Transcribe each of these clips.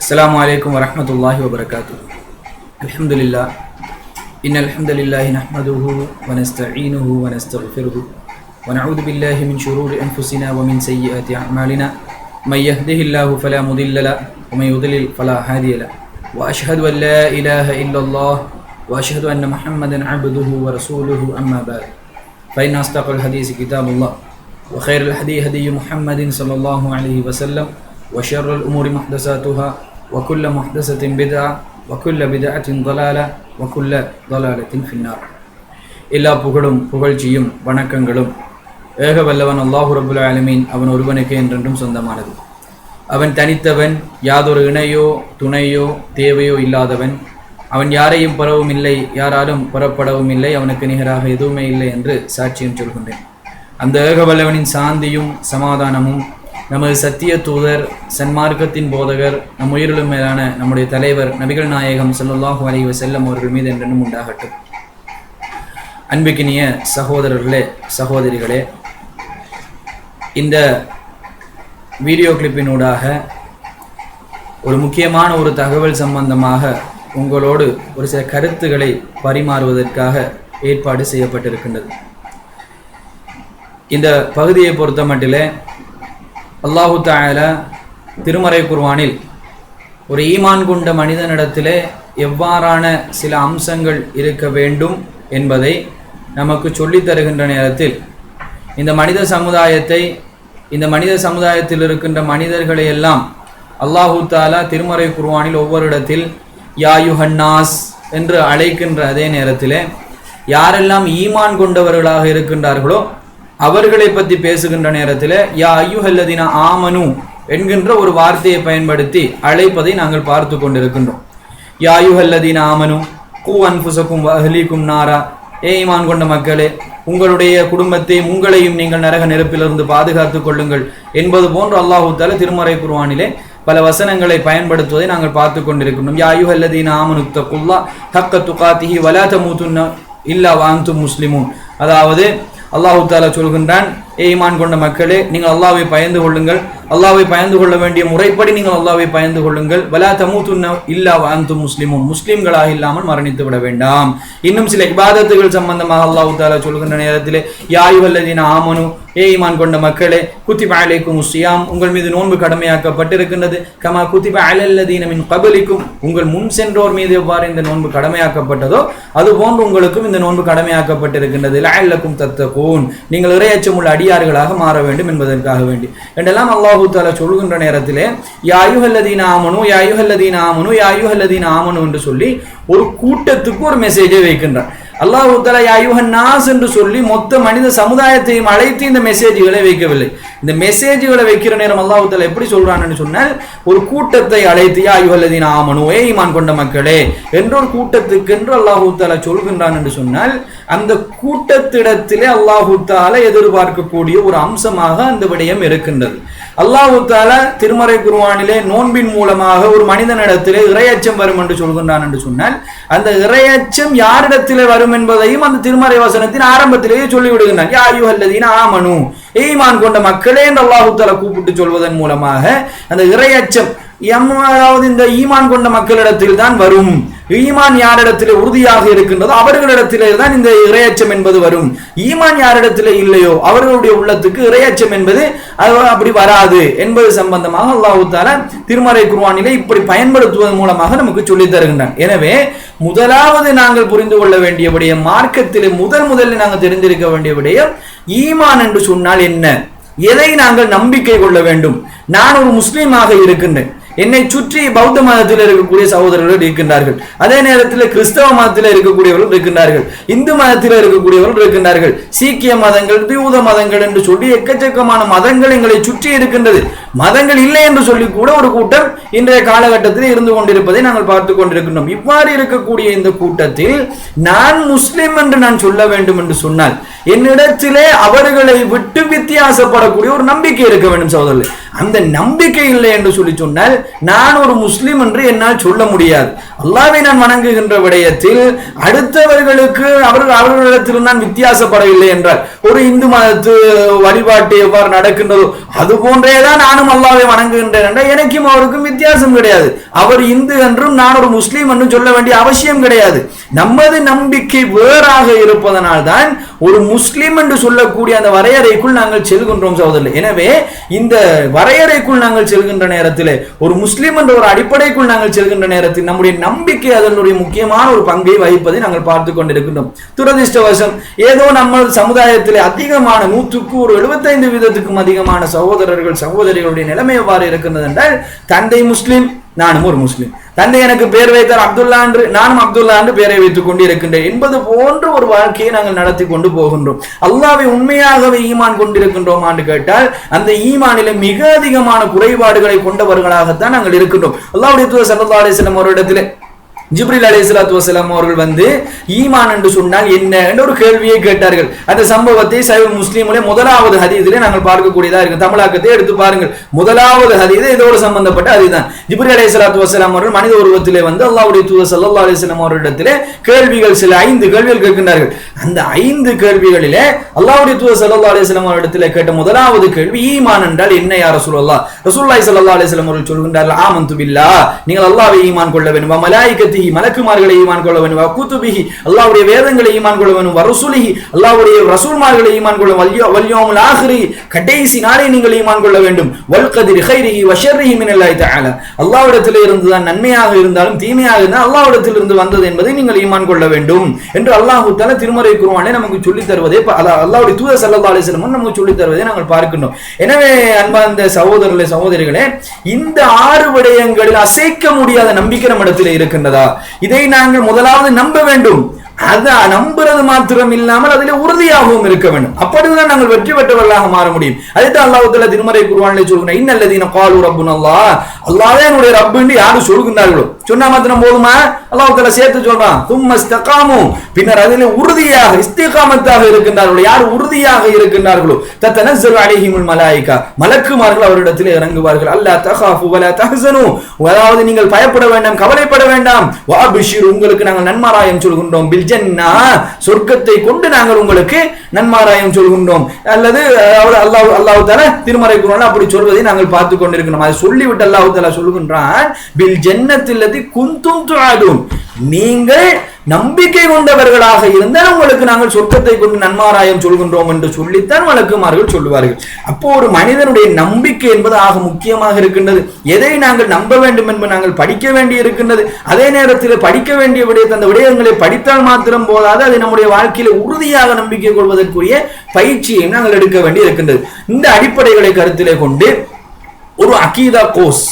السلام عليكم ورحمة الله وبركاته. الحمد لله إن الحمد لله نحمده ونستعينه ونستغفره ونعوذ بالله من شرور أنفسنا ومن سيئات أعمالنا من يهده الله فلا مضل له ومن يضلل فلا هادي له وأشهد أن لا إله إلا الله وأشهد أن محمدا عبده ورسوله أما بعد فإن أصدق الحديث كتاب الله وخير الهدي هدي محمد صلى الله عليه وسلم وشر الأمور محدثاتها وكل محدثة بدعة وكل بدعة ضلالة وكل ضلالة في النار. எல்லா புகழும் புகழ்ச்சியும் வணக்கங்களும் ஏக வல்லவன் அல்லாஹு ரப்புல் ஆலமீன் அவன் ஒருவனுக்கே என்றென்றும் சொந்தமானது. அவன் தனித்தவன், யாதொரு இணையோ துணையோ தேவையோ இல்லாதவன். அவன் யாரையும் பெறவும் இல்லை, யாராலும் பெறப்படவும் இல்லை, அவனுக்கு நிகராக எதுவுமே இல்லை என்று சாட்சியம் சொல்கின்றேன். அந்த ஏக வல்லவனின் சாந்தியும் சமாதானமும் நமது சத்திய தூதர், சன்மார்க்கத்தின் போதகர், நம் உயிரிலும் மேலான நம்முடைய தலைவர் நபிகள் நாயகம் ஸல்லல்லாஹு அலைஹி வஸல்லம் அவர்கள் மீது என்றென்றும் உண்டாகட்டும். அன்பிக்கினிய சகோதரர்களே, சகோதரிகளே, இந்த வீடியோ கிளிப்பினூடாக ஒரு முக்கியமான ஒரு தகவல் சம்பந்தமாக உங்களோடு ஒரு சில கருத்துக்களை பரிமாறுவதற்காக ஏற்பாடு செய்யப்பட்டிருக்கின்றது. இந்த பகுதியை பொறுத்த மட்டிலே அல்லாஹு தஆலா திருமறை குர்ஆனில் ஒரு ஈமான் கொண்ட மனிதனிடத்திலே எவ்வாறான சில அம்சங்கள் இருக்க வேண்டும் என்பதை நமக்கு சொல்லித் தருகின்ற நேரத்தில் இந்த மனித சமுதாயத்தில் இருக்கின்ற மனிதர்களை எல்லாம் அல்லாஹு தஆலா திருமறை குர்ஆனில் ஒவ்வொரு இடத்தில் யா யுஹன்னாஸ் என்று அழைக்கின்ற அதே நேரத்திலே யாரெல்லாம் ஈமான் கொண்டவர்களாக இருக்கின்றார்களோ அவர்களை பற்றி பேசுகின்ற நேரத்தில் யா அய்யுஹல்லதீன ஆமனு என்கின்ற ஒரு வார்த்தையை பயன்படுத்தி அழைப்பதை நாங்கள் பார்த்து கொண்டிருக்கின்றோம். யா அய்யுஹல்லதீன ஆமனு கூ அன்ஃபுஸகும் வ அஹ்லீகும் நாரா, ஈமான் கொண்ட மக்களே, உங்களுடைய குடும்பத்தையும் உங்களையும் நீங்கள் நரக நெருப்பிலிருந்து பாதுகாத்துக் கொள்ளுங்கள் என்பது போன்று அல்லாஹு தஆலா திருமறை குர்ஆனிலே பல வசனங்களை பயன்படுத்துவதை நாங்கள் பார்த்து கொண்டிருக்கின்றோம். யா அய்யுஹல்லதீன ஆமனு தக்குல்லாஹ் ஹக்க துகாத்திஹி வலா தமூதுன்ன இல்லா வ அன்தும் முஸ்லிமூன். அதாவது அல்லாஹு தஆலா சொல்கின்றான், ஈமான் கொண்ட மக்களே, நீங்கள் அல்லாஹ்வை பயந்து கொள்ளுங்கள், அல்லாஹ்வை பயந்து கொள்ள வேண்டிய முறைப்படி நீங்கள் அல்லாஹ்வை பயந்து கொள்ளுங்கள். வலா தமூதுன்ன இல்லா வ அன்தும் முஸ்லிமூன், முஸ்லிம்களாக இல்லாமல் மரணித்து விட வேண்டாம். இன்னும் சில இபாதத்துகள் சம்பந்தமாக அல்லாஹு தஆலா சொல்கின்ற நேரத்திலே யா அய்யுஹல்லதீன ஆமனு, ஈமான் கொண்ட மக்களே, குத்திப அலைக்குமுஸ் ஸியாம், உங்கள் மீது நோன்பு கடமையாக்கப்பட்டிருக்கின்றது. கமா குத்திப அலல்லதீன மின் கப்லிக்கும், உங்கள் முன் சென்றோர் மீது எவ்வாறு இந்த நோன்பு கடமையாக்கப்பட்டதோ அதுபோன்று உங்களுக்கும் இந்த நோன்பு கடமையாக்கப்பட்டிருக்கின்றது. லஅல்லக்கும் தத்தகூன், நீங்கள் இறையச்சமுள்ள அடியார்களாக மாற வேண்டும் என்பதற்காக வேண்டி என்றெல்லாம் அல்லாஹு தஆலா சொல்கின்ற நேரத்திலே யா அய்யுஹல்லதீன ஆமனு, யா அய்யுஹல்லதீன ஆமனு, யா அய்யுஹல்லதீன ஆமனு என்று சொல்லி ஒரு கூட்டத்துக்கு ஒரு மெசேஜை வைக்கின்றார். அல்லாஹு தஆலா யா அய்யுஹன் நாஸ் என்று சொல்லி மொத்த மனித சமுதாயத்தையும் அழைத்து இந்த மெசேஜ்களை வைக்கவில்லை. இந்த மெசேஜ்களை வைக்கிற நேரம் அல்லாஹு தஆலா எப்படி சொல்றான்னு சொன்னால், ஒரு கூட்டத்தை அழைத்து யா அய்யுஹல்லதீன ஆமனு, ஈமான் கொண்ட மக்களே என்ற ஒரு கூட்டத்துக்கு என்று அல்லாஹு தஆலா சொல்கின்றான் என்று சொன்னால், அந்த கூட்டத்திடத்திலே அல்லாஹு தஆலா எதிர்பார்க்கக்கூடிய ஒரு அம்சமாக அந்த விடயம் இருக்கின்றது. அல்லாஹு தஆலா திருமறை குர்ஆனிலே நோன்பின் மூலமாக ஒரு மனிதனிடத்திலே இறையச்சம் வரும் என்று சொல்கின்றான் என்று சொன்னால், அந்த இறையச்சம் யாரிடத்திலே வரும் என்பதையும் அந்த திருமறை வசனத்தின் ஆரம்பத்திலேயே சொல்லிவிடுகின்றான். யா அய்யுஹல்லதீன ஆமனு, ஈமான் கொண்ட மக்களே என்று அல்லாஹு தஆலா கூப்பிட்டு சொல்வதன் மூலமாக அந்த இறையச்சம் அதாவது இந்த ஈமான் கொண்ட மக்களிடத்தில் தான் வரும். ஈமான் யாரிடத்திலே உறுதியாக இருக்கின்றதோ அவர்களிடத்திலே தான் இந்த இறையச்சம் என்பது வரும். ஈமான் யாரிடத்திலே இல்லையோ அவர்களுடைய உள்ளத்துக்கு இறையச்சம் என்பது அப்படி வராது என்பது சம்பந்தமாக அல்லாஹ் தஆலா திருமறை குர்ஆனிலே இப்படி பயன்படுத்துவதன் மூலமாக நமக்கு சொல்லித் தருகின்றான். எனவே முதலாவது நாங்கள் புரிந்து கொள்ள வேண்டிய விடயம், மார்க்கத்திலே முதலில் நாங்கள் தெரிந்திருக்க வேண்டிய விடயம், ஈமான் என்று சொன்னால் என்ன, எதை நாங்கள் நம்பிக்கை கொள்ள வேண்டும். நான் ஒரு முஸ்லீமாக இருக்கின்றேன், என்னை சுற்றி பௌத்த மதத்தில் இருக்கக்கூடிய சகோதரர்கள் இருக்கின்றார்கள், அதே நேரத்தில் கிறிஸ்தவ மதத்தில் இருக்கக்கூடியவர்கள் இருக்கின்றார்கள், இந்து மதத்தில் இருக்கக்கூடியவர்கள் இருக்கின்றார்கள், சீக்கிய மதங்கள், யூத மதங்கள் என்று சொல்லி எக்கச்சக்கமான மதங்கள் எங்களை சுற்றி இருக்கின்றது. மதங்கள் இல்லை என்று சொல்லி கூட ஒரு கூட்டம் இன்றைய காலகட்டத்தில் இருந்து கொண்டிருப்பதை நாங்கள் பார்த்து கொண்டிருக்கின்றோம். இவ்வாறு இருக்கக்கூடிய இந்த கூட்டத்தில் நான் முஸ்லிம் என்று நான் சொல்ல வேண்டும் என்று சொன்னால் என்னிடத்திலே அவர்களை விட்டு வித்தியாசப்படக்கூடிய ஒரு நம்பிக்கை இருக்க வேண்டும் சகோதரர்களே. அந்த நம்பிக்கை இல்லை என்று சொல்லி சொன்னால் நான் ஒரு முஸ்லிம் என்று என்னால் சொல்ல முடியாது. அல்லாஹ்வை நான் வணங்குகின்ற விடயத்தில் அடுத்தவர்களுக்கு அவர்களிடத்தில் நான் வித்தியாசப்படவில்லை என்றால், ஒரு இந்து மதத்து வழிபாட்டு எவ்வாறு நடக்கின்றதோ அது போன்றேதான் நானும் அல்லாஹ்வை வணங்குகின்றேன் என்றால் எனக்கும் அவருக்கும் வித்தியாசம் கிடையாது. அவர் இந்து என்றும் நான் ஒரு முஸ்லீம் என்றும் சொல்ல வேண்டிய அவசியம் கிடையாது. நமது நம்பிக்கை வேறாக இருப்பதனால் தான் ஒரு முஸ்லிம் என்று சொல்லக்கூடிய அந்த வரையறைக்குள் நாங்கள் செல்கின்றோம் சகோதரர்களே. எனவே இந்த வரையறைக்குள் நாங்கள் செல்கின்ற நேரத்தில், ஒரு முஸ்லிம் என்ற ஒரு அடிப்படைக்குள் நாங்கள் செல்கின்ற நேரத்தில் நம்முடைய நம்பிக்கை அதனுடைய முக்கியமான ஒரு பங்கை வகிப்பதை நாங்கள் பார்த்து கொண்டிருக்கின்றோம். துரதிர்ஷ்டவசம் ஏதோ நம்ம சமுதாயத்தில் அதிகமான 100க்கு ஒரு 75% அதிகமான சகோதரர்கள் சகோதரிகளுடைய நிலைமை எவ்வாறு இருக்கின்றது என்றால், தந்தை முஸ்லிம், நானும் ஒரு முஸ்லிம், தந்தை எனக்கு பேர் வைத்தார் அப்துல்லா என்று, நானும் அப்துல்லா என்று பெயரை வைத்துக் கொண்டு இருக்கின்றேன் என்பது போன்ற ஒரு வாழ்க்கையை நாங்கள் நடத்தி கொண்டு போகின்றோம். அல்லாஹ்வை உண்மையாகவே ஈமான் கொண்டிருக்கின்றோம் என்று கேட்டால் அந்த ஈமானிலே மிக அதிகமான குறைபாடுகளை கொண்டவர்களாகத்தான் நாங்கள் இருக்கின்றோம். அல்லாஹ்வுடைய தூதர் ஸல்லல்லாஹு அலைஹி வஸல்லம் அவரிடத்திலே ஜிப்ரீல் அலைஹிஸ்ஸலாத்து வஸலாம் அவர்கள் வந்து ஈமான் என்று சொன்னால் என்ன என்ற ஒரு கேள்வியை கேட்டார்கள். அந்த சம்பவத்தை சஹீஹ் முஸ்லிமிலே முதலாவது ஹதீஸிலே நாங்கள் பார்க்கக்கூடியதா இருக்கு. தமிழாக்கத்தை எடுத்து பாருங்கள். முதலாவது ஹதீஸ் இதோடு சம்பந்தப்பட்ட ஹதீஸ். ஜிப்ரீல் அலைஹிஸ்ஸலாத்து வஸலாம் அவர்கள் மனித உருவத்திலே வந்து அல்லாஹ்வுடைய தூதர் ஸல்லல்லாஹு அலைஹி வஸல்லம் அவர்களிடத்திலே கேள்விகள், சில 5 கேள்விகள் கேட்கின்றார்கள். அந்த 5 கேள்விகளிலே அல்லாஹ்வுடைய தூதர் ஸல்லல்லாஹு அலைஹி வஸல்லம் அவர்களிடத்திலே கேட்ட முதலாவது கேள்வி, ஈமான் என்றால் என்ன யா ரசூலுல்லாஹ்? ரசூலுல்லாஹி ஸல்லல்லாஹு அலைஹி வஸல்லம் அவர்கள் சொல்கின்றார்கள், ஆமன்து பில்லாஹ், நீங்கள் அல்லாஹ்வை ஈமான் கொள்ள வேண்டும், வ மலாயிகத்திஹி, மலக்குமார்களை ஈமான் கொள்ள வேண்டும், வ குதுபிஹி, அல்லாஹ்வுடைய வேதங்களை ஈமான் கொள்ள வேண்டும், வ ரசூலிஹி, அல்லாஹ்வுடைய ரசூல்மார்களை ஈமான் கொள்ள வேண்டும், வல் யௌமுல் ஆகிரி, கடைசி நாளை நீங்கள் ஈமான் கொள்ள வேண்டும், வல் கத்ரி கைரிஹி வ ஷர்ரிஹி மினல்லாஹி தஆலா, அல்லாஹ்விடத்தில் இருந்து தான் நன்மையாக இருந்தாலும் தீமையாக இருந்தால் அல்லாஹ்விடத்தில் இருந்து வந்தது என்பதை நீங்கள் ஈமான் கொள்ள வேண்டும் என்று அல்லாஹ் தஆலா திருமறை குர்ஆனிலே நமக்கு சொல்லித் தருவதை, அல்லாஹ்வுடைய தூதர் ஸல்லல்லாஹு அலைஹி வஸல்லம் நமக்கு சொல்லித் தருவதை நாங்கள் பார்க்கின்றோம். எனவே அன்பார்ந்த சகோதரர்களே சகோதரிகளே, இந்த 6 விடயங்களில் அசைக்க முடியாத நம்பிக்கை நம்மிடத்தில் இருக்கின்றதா? இதை நாங்கள் முதலாவது நம்ப வேண்டும். அதை நம்புறது மாத்திரம் இல்லாமல் அதில் உறுதியாகவும் இருக்க வேண்டும். அப்படிதான் நாங்கள் வெற்றி பெற்றவர்களாக மாற முடியும். அதுதான் அல்லாஹ் தஆலா திருமறை குர்ஆனிலே சொல்கிறார், இன்னல்லதீன காலு ரப்புனல்லாஹ், அல்லாஹ்வே என்னுடைய ரப் என்று யாரு சொல்கின்றார்களோ, சொன்னா மாத்திரம் போதுமா? அல்லாஹ் தஆலா சேர்த்து சொல்றான், தும்ம இஸ்தகாமு, பின்னர் அதிலே உறுதியாக இஸ்திகாமத்தாக இருக்கின்றார்களோ, யார் உறுதியாக இருக்கின்றார்களோ, தத்தனஸ்ஸலு அலைஹிமுல் மலாயிகா, மலக்குமார்கள் அவரிடத்தில் இறங்குவார்கள், அல்லா தகாஃபு வலா தஹ்ஸனு, அதாவது நீங்கள் பயப்பட வேண்டாம், கவலைப்பட வேண்டாம், வஅப்ஷிரு, உங்களுக்கு நாங்கள் நன்மாராயம் சொல்கின்றோம், பில் ஜன்னா, சொர்க்கத்தை கொண்டு நாங்கள் உங்களுக்கு நன்மாராயம் சொல்கின்றோம். அல்லது அல்லாஹ் தஆலா திருமறை குர்ஆனில் அப்படி சொல்வதை நாங்கள் பார்த்து கொண்டிருக்கிறோம். அதை சொல்லிவிட்டு அல்லாஹ் தஆலா சொல்கின்றான், பில் ஜன்னத்தில்லதி குந்தும் துஆதுன், நீங்கள் நம்பிக்கை கொண்டவர்களாக இருந்தால் உங்களுக்கு நாங்கள் சொர்க்கத்தை கொண்டு நன்மாராயம் சொல்கின்றோம் என்று சொல்லித்தான் வழக்குமார்கள் சொல்லுவார்கள். அப்போ ஒரு மனிதனுடைய நம்பிக்கை என்பது ஆக முக்கியமாக இருக்கின்றது. எதை நாங்கள் நம்ப வேண்டும் என்பது நாங்கள் படிக்க வேண்டி இருக்கின்றது. அதே நேரத்தில் படிக்க வேண்டிய விடயத்தை, அந்த விடயங்களை படித்தால் மாத்திரம் போதாது, அதை நம்முடைய வாழ்க்கையில உறுதியாக நம்பிக்கை கொள்வதற்குரிய பயிற்சியை நாங்கள் எடுக்க வேண்டி இருக்கின்றது. இந்த அடிப்படைகளை கருத்திலே கொண்டு ஒரு அகீதா கோர்ஸ்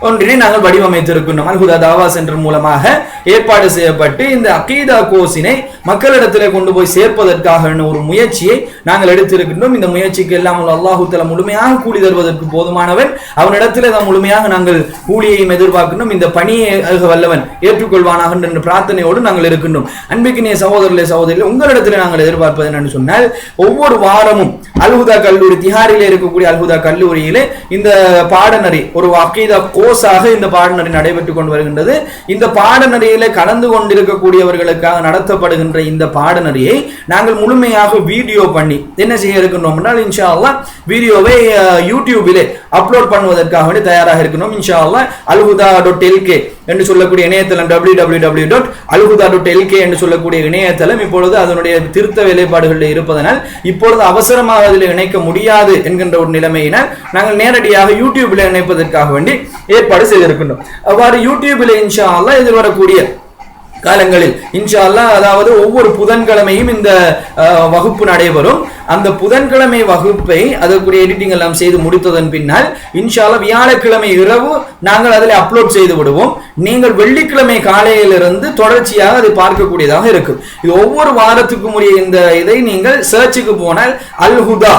ஒன்றினை நாங்கள் வடிவமைத்திருக்கின்றோம். அல்ஹுதா தாவா சென்டர் மூலமாக ஏற்பாடு செய்யப்பட்டு இந்த அகீதா கோர்ஸினை மக்களிடத்திலே கொண்டு போய் சேர்ப்பதற்காக ஒரு முயற்சியை நாங்கள் எடுத்திருக்கின்றோம். இந்த முயற்சிக்கு எல்லாம் அல்லாஹ் தஆலா முழுமையாக கூலி தருவதற்கு போதுமானவன், அவனிடத்திலே தான் முழுமையாக நாங்கள் கூலியையும் எதிர்பார்க்கின்றோம். இந்த பணியை வல்லவன் ஏற்றுக்கொள்வானாக என்ற பிரார்த்தனையோடு நாங்கள் இருக்கின்றோம். அன்பிற்கினிய சகோதரர்களே சகோதரிகளே, உங்களிடத்திலே நாங்கள் எதிர்பார்ப்பது என்னன்னு சொன்னால், ஒவ்வொரு வாரமும் அல்ஹுதா கல்லூரி, திஹாரிலே இருக்கக்கூடிய அல்ஹுதா கல்லூரியிலே இந்த பாடநெறி, ஒரு அகீதா கோர்ஸாக இந்த பாடநெறி நடைபெற்றுக் கொண்டு வருகின்றது. இந்த பாடநெறியிலே கலந்து கொண்டிருக்கக்கூடியவர்களுக்காக நடத்தப்படுகின்ற இந்த பாடநெறியை நாங்கள் முழுமையாக வீடியோ பண்ணி என்ன செய்ய இருக்கின்றோம் என்றால், இன்ஷா அல்லாஹ் வீடியோவை யூடியூபிலே அப்லோட் பண்ணுவதற்காக வேண்டி தயாராக இருக்கணும். இன்ஷா அல்லாஹ் alhuda.lk என்று சொல்லக்கூடிய இணையதளம், www.alhuda.lk என்று சொல்லக்கூடிய இணையதளம் இப்பொழுது அதனுடைய திருத்த வேலைப்பாடுகளில் இருப்பதனால் இப்பொழுது அவசரமாக அதில் இணைக்க முடியாது என்கின்ற ஒரு நிலைமையினால் நாங்கள் நேரடியாக யூடியூபில் இணைப்பதற்காக வேண்டி ஏற்பாடு செய்திருக்கின்றோம். அவ்வாறு யூடியூபில் இன்ஷா அல்லாஹ் எதிர்வரக்கூடிய காலங்களில் இன்ஷா அல்லாஹ், அதாவது ஒவ்வொரு புதன்கிழமையும் இந்த வகுப்பு நடைபெறும். அந்த புதன்கிழமை வகுப்பை அதற்குரிய எடிட்டிங் எல்லாம் செய்து முடித்ததன் பின்னால் இன்ஷா அல்லாஹ் வியாழக்கிழமை இரவு நாங்கள் அதில் அப்லோட் செய்து விடுவோம். நீங்கள் வெள்ளிக்கிழமை காலையிலிருந்து தொடர்ச்சியாக அதை பார்க்கக்கூடியதாக இருக்கும். இது ஒவ்வொரு வாரத்துக்கும் உரிய இந்த இதை நீங்கள் சர்ச்சுக்கு போனால் அல்ஹுதா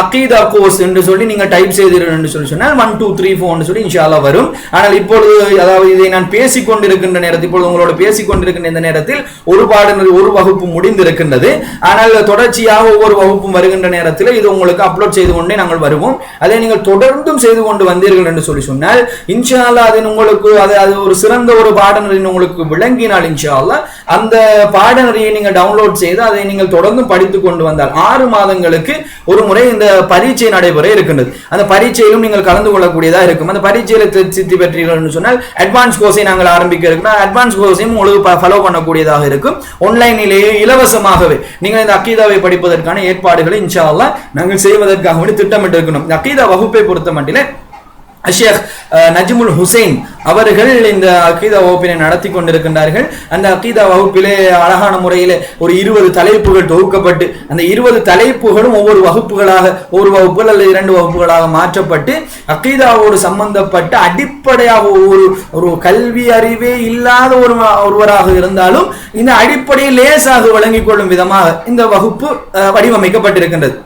அகீதா கோர்ஸ் என்று சொல்லி நீங்க டைப் செய்தீர்கள் என்று சொன்னால் 1 2 3 4 சொல்லி இன்ஷா அல்லாஹ் வரும். ஆனால் இப்பொழுது அதாவது இதை நான் பேசிக்கொண்டிருக்கின்ற நேரத்தில், இப்பொழுது உங்களோட பேசிக்கொண்டிருக்கின்ற இந்த நேரத்தில் ஒரு பாடநெறி ஒரு வகுப்பு முடிந்திருக்கின்றது. ஆனால் தொடர்ச்சியாக ஒவ்வொரு வகுப்பும் வருகின்ற நேரத்தில் இது உங்களுக்கு அப்லோட் செய்து கொண்டே நாங்கள் வருவோம். அதை நீங்கள் தொடர்ந்தும் செய்து கொண்டு வந்தீர்கள் என்று சொல்லி சொன்னால் இன்ஷா அல்லாஹ் அது உங்களுக்கு அது ஒரு சிறந்த ஒரு பாடநெறி உங்களுக்கு விளங்கினால் இன்ஷா அல்லாஹ் அந்த பாடநெறியை நீங்கள் டவுன்லோட் செய்து அதை நீங்கள் தொடர்ந்து படித்துக் கொண்டு வந்தால் 6 மாதங்களுக்கு ஒரு முறை இந்த பரீட்சை நடைபெற இருக்கின்றது. அந்த பரீட்சையிலும் நீங்கள் கலந்து கொள்ளக்கூடியதாக இருக்கும். அந்த பரீட்சையில சித்தி பெற்றீர்கள் சொன்னால் அட்வான்ஸ் கோர்ஸை நாங்கள் ஆரம்பிக்க இருக்கிறோம். அட்வான்ஸ் கோர்ஸையும் உங்களுக்கு ஃபாலோ பண்ணக்கூடியதாக இருக்கும். ஆன்லைனிலேயே இலவசமாகவே நீங்கள் இந்த அகீதாவை படிப்பதற்கான ஏற்பாடுகளை இன்ஷா அல்லாஹ் நாங்கள் செய்வதற்காக திட்டமிட்டு இருக்கணும். அகீதா வகுப்பை பொறுத்த மட்டிலே ஷேக் நஜ்முல் ஹுசைன் அவர்கள் இந்த அகீதா வகுப்பினை நடத்தி கொண்டிருக்கின்றார்கள். அந்த அகீதா வகுப்பிலே அழகான முறையில் ஒரு 20 தலைப்புகள் தொகுக்கப்பட்டு அந்த 20 தலைப்புகளும் ஒவ்வொரு வகுப்புகளாக, ஒரு வகுப்புகள் அல்லது 2 வகுப்புகளாக மாற்றப்பட்டு அகீதாவோடு சம்பந்தப்பட்ட அடிப்படையாக ஒரு கல்வி அறிவே இல்லாத ஒருவராக இருந்தாலும் இந்த அடிப்படையை லேசாக வழங்கிக் கொள்ளும் விதமாக இந்த வகுப்பு வடிவமைக்கப்பட்டிருக்கின்றது.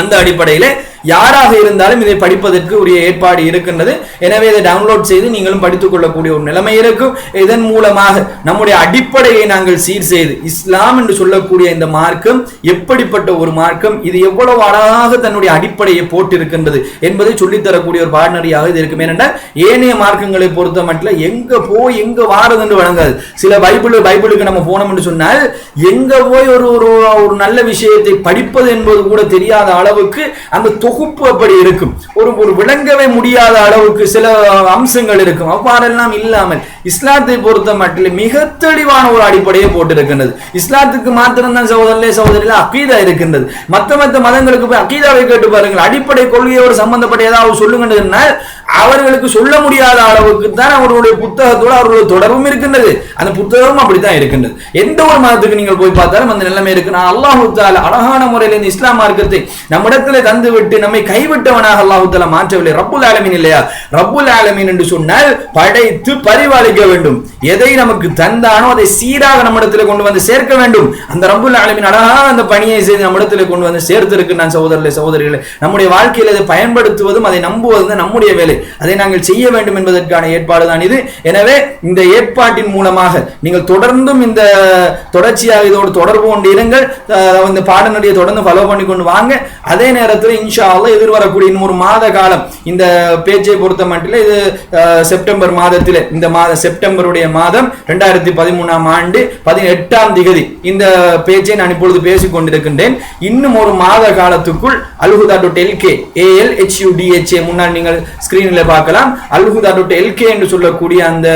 அந்த அடிப்படையில் யாராக இருந்தாலும் இதை படிப்பதற்கு உரிய ஏற்பாடு இருக்கின்றது. எனவே இதை டவுன்லோட் செய்து நீங்களும் படித்துக் கொள்ளக்கூடிய ஒரு நிலைமை இருக்கும். இதன் மூலமாக நம்முடைய அடிப்படையை நாங்கள் சீர் செய்து இஸ்லாம் என்று சொல்லக்கூடிய இந்த மார்க்கம் எப்படிப்பட்ட ஒரு மார்க்கம், இது எவ்வளவு அழகாக தன்னுடைய அடிப்படையை போட்டிருக்கின்றது என்பதை சொல்லித்தரக்கூடிய ஒரு பாடநெறியாக இது இருக்கும். ஏனென்றால் ஏனைய மார்க்கங்களை பொறுத்த மட்டும் எங்க வாரது என்று வழங்காது. சில பைபிளுக்கு நம்ம போனோம் என்று சொன்னால் எங்க போய் ஒரு நல்ல விஷயத்தை படிப்பது என்பது கூட தெரியாத அளவுக்கு அந்த தொகுப்பு அப்படி இருக்கும். ஒரு விளங்கவே முடியாத அளவுக்கு சில அம்சங்கள் இருக்கும். அவ்வாறெல்லாம் இல்லாமல் இஸ்லாத்தை பொறுத்த மட்டும் மிக தெளிவான ஒரு அடிப்படையை போட்டிருக்கின்றது. இஸ்லாத்துக்கு மாத்திரம்தான் சகோதரில அகீதா இருக்கின்றது. மற்ற மதங்களுக்கு போய் அகீதாவை கேட்டு பாருங்கள், அடிப்படை கொள்கையோடு சம்பந்தப்பட்ட ஏதாவது சொல்லுங்கள், அவர்களுக்கு சொல்ல முடியாத அளவுக்கு தான் அவர்களுடைய புத்தகத்தோடு அவர்களுடைய தொடர்பும் இருக்கின்றது. அந்த புத்தகமும் அப்படித்தான் இருக்கின்றது. எந்த ஒரு மதத்துக்கு நீங்கள் போய் பார்த்தாலும் அந்த நிலைமை இருக்கு. அல்லாஹ் தஆலா அழகான முறையில் இந்த இஸ்லாம் மார்க்கத்தை நம்மிடத்திலே தந்து விட்டு நம்மை கைவிட்டவனாக அல்லாஹ் தஆலா மாற்றவில்லை. ரப்புல் ஆலமீன் இல்லையா? ரப்புல் ஆலமீன் என்று சொன்னால் படைத்து பரிபாலிக்க வேண்டும். எதை நமக்கு தந்தானோ அதை சீராக நம்மிடத்தில் கொண்டு வந்து சேர்க்க வேண்டும். அந்த ரப்புல் ஆலமீன் அழகாக அந்த பணியை செய்து நம்மிடத்தில் கொண்டு வந்து சேர்த்திருக்கு. நான் சகோதரர்களே நம்முடைய வாழ்க்கையில் அதை பயன்படுத்துவதும் அதை நம்புவதும் நம்முடைய வேலை. அதை நாங்கள் செய்ய வேண்டும் என்பதற்கான ஏற்பாடு தான் இது. எனவே இந்த ஏற்பாட்டின் மூலமாக நீங்கள் தொடர்ந்தும் இந்த தொடர்ச்சியாக இதோடு தொடர்பு கொண்டு இருங்கள். இந்த பாடநெறியை தொடர்ந்து ஃபாலோ பண்ணி கொண்டு வாங்க. அதே நேரத்தில் இன்ஷா அல்லாஹ் எதிர்வரக்கூடிய இன்னொரு மாத காலம் இந்த பேச்சை பொறுத்த மட்டும் இது செப்டம்பர் மாதத்தில் இந்த செப்டம்பருடைய மாதம் 2013ஆம் ஆண்டு 18ஆம் திகதி இந்த பேச்சை நான் இப்பொழுது பேசிக் கொண்டிருக்கின்றேன். இன்னும் ஒரு மாத காலத்துக்குள் alhuda.lk ALHUDHA முன்னால் நீங்கள் ஸ்கிரீனில் பார்க்கலாம். alhuda.lk என்று சொல்லக்கூடிய அந்த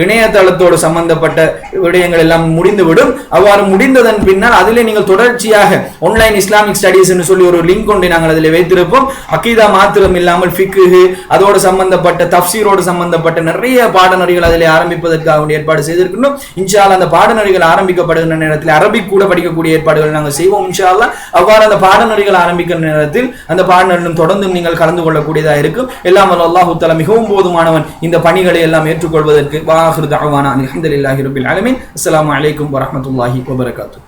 இணையதளத்தோடு சம்பந்தப்பட்ட விடயங்கள் எல்லாம் முடிந்துவிடும். அவ்வாறு முடிந்ததன் பின்னால் அதிலே நீங்கள் தொடர்ச்சியாக ஆன்லைன் இஸ்லாமிக் ஸ்டடீஸ் என்று சொல்லி ஒரு லிங்க் கொண்டு நாங்கள் அதில் வைத்திருப்போம். அகீதா மாத்திரம் இல்லாமல் ஃபிக்ஹ், அதோடு சம்பந்தப்பட்ட தஃப்சீரோடு சம்பந்தப்பட்ட நிறைய பாடநெறிகள் அதில் ஆரம்பிப்பதற்காக ஏற்பாடு செய்திருக்கணும். இன்ஷா அல்லாஹ் அந்த பாடநெறிகள் ஆரம்பிக்கப்படுகின்ற நேரத்தில் அரபிக் கூட படிக்கக்கூடிய ஏற்பாடுகள் நாங்கள் செய்வோம் இன்ஷா அல்லாஹ். அவ்வாறு அந்த பாடநெறிகள் ஆரம்பிக்கிற நேரத்தில் அந்த பாடநெறிகளும் தொடர்ந்து நீங்கள் கலந்து கொள்ளக்கூடியதாக இருக்கும். எல்லாம் அல்லாஹ் தஆலா மிகவும் போதுமானவன் இந்த பணிகளை எல்லாம் ஏற்றுக்கொள்வதற்கு. வாஹிரு தஅவானா அல்ஹம்துலில்லாஹி ரப்பில் ஆலமீன். அஸ்ஸலாமு அலைக்கும் வரஹ்மத்துல்லாஹி வபரகாத்துஹு.